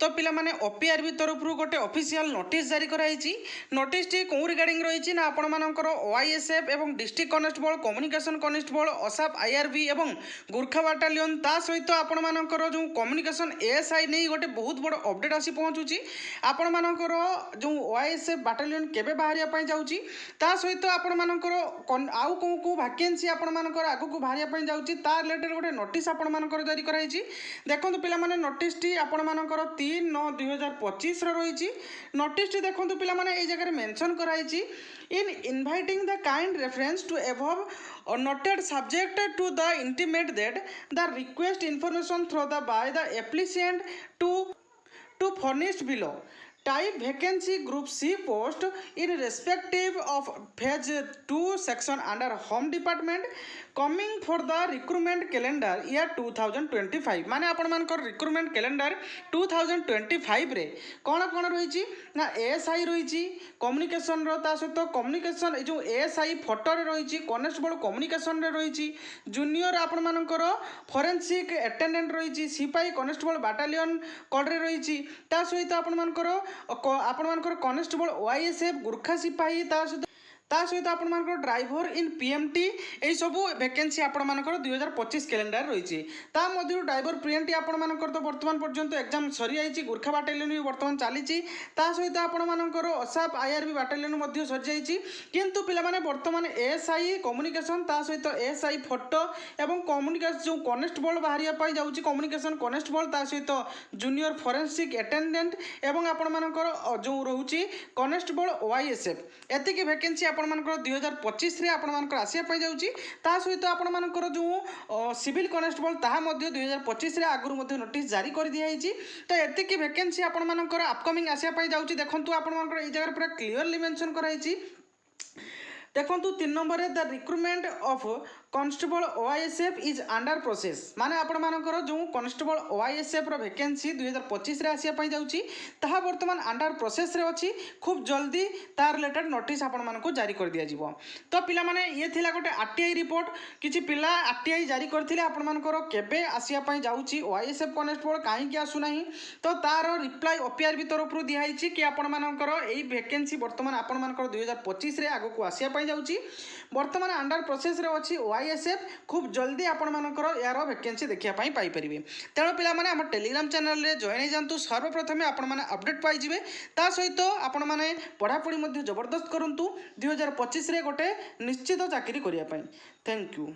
तो पिला माने ओपीआरबी तरफ गोटे ऑफिशियल नोटिस जारी कराई। नोटिस टी कौ रिगार्डिंग रही ना आपण मानकर ओआईएसएफ एवं डिस्ट्रिक्ट कनेस्टेबल कम्युनिकेशन कनेस्टेबल असाप आईआरबी एवं गुर्खा बाटालियन ता सहित आपण मानकर जो कम्युनिकेशन एएसआई नहीं गोटे बहुत बड़ अपडेट आसी पहुँचुची। आपण मानकर जो ओआईएसएफ बाटालियन केबे बाहरिया पई जाउची ता सहित आपण मानकर आउ को वैकेंसी आपण मानकर आगु को बाहरिया पई जाउची ता रिलेटेड गोटे नोटिस आपण मानकर जारी कराई। देखंतु पिला माने नोटिस टी आपण मानकर 3/9/2025 रही। नोटिस टी देखंतु पिला माने ए जगह मेंशन कराई in inviting the kind reference to above noted subject to the intimate that the request information through the by the applicant to furnished below type vacancy group C post in respective of phase 2 section under home department coming for the recruitment calendar year 2025 माने आपण मानकर recruitment calendar 2025 रे कौन कौन रही ना ASI रही communication ता सहित कम्युनिकेशन जो एएसआई फोटो रे रही कनेस्टेबल कम्युनिकेशन रे रही जूनियर आपण मानकर फोरेंसिक अटेंडेंट रही सिपाही कनेस्टेबल बाटालियन कड रे रही ता सहित आपण मानकर कनेस्टेबल ओआईएसएफ गुर्खा सिपाही ता सहित आपण मानकर ड्राइवर इन पीएमटी यही सब वैकेंसी आपण मानकर 2025 कैलेंडर रही ता मध्य ड्राइवर पीएमटी आपण मानकर तो वर्तमान पर्यंत एग्जाम सरी जाइए गुर्खा बाटालियन भी वर्तमान चली ता सहित आपण मानकर असाप आईआरबी बाटालियन मध्य सरी जाइए किंतु पिला माने वर्तमान एएसआई कम्युनिकेशन ता सहित एएसआई फोटो एवं कम्युनिकेशन जो कनेस्टेबल बाहरिया पाई जाउची कम्युनिकेशन कनेस्टेबल ता सहित जूनियर फोरेंसिक अटेंडेंट एवं आपण मानकर जो रहउची कनेस्टेबल ओआईएसएफ एतिकी वैकेंसी आपण मानकर 2025 रे आपण मानकर आसिया पाई जाउची ता सहित आपण मानकर जो सिविल कनेस्टेबल ताहा मध्य 2025 रे आगुर मध्य नोटिस जारी कर दिया हिची तो एतिकी वैकेंसी आपण मानकर अपकमिंग आसिया पाई जाउची। देखंतु आपण मानकर ए जगह पूरा क्लियरली मेंशन कराइची। देखंतु 3 नंबर रे the recruitment of constable OISF is under process माने आपण मानकर जो कॉन्स्टेबल ओआईएसएफ रो वैकेंसी 2025 रे आसिया पाई जाउची ताहा वर्तमान अंडर प्रोसेस रे अछि खूब जल्दी तार रिलेटेड नोटिस आपण मानको जारी कर दिया जिवो। तो पिला माने ये थिला गोटे आरटीआई रिपोर्ट किछि पिला आरटीआई जारी करथिले आपण मानकर केबे आसिया पाई जाउची ओआईएसएफ कॉन्स्टेबल काहे कि आसु नाही तो तार रिप्लाई ओपीआरबी तरफ रु दिया हिची कि आपण मानकर एई वैकेंसी वर्तमान आपण मानकर 2025 रे आगो को आसिया पाई जाउची वर्तमान अंडर प्रोसेस रे अछि ओआईएसएफ खूब जल्दी आपण मानकर यार वैकेंसी देखिया पाई पाई परिबे। तेणु पिला माने हमर टेलीग्राम चैनल रे जॉइन जांतु सर्वप्रथम आपण माने अपडेट पाई जिवे ता सहित आपण माने पढ़ापढ़ी मध्ये जबरदस्त करंतु 2025 रे गोटे निश्चित चाकरी करिया पाई। Thank you.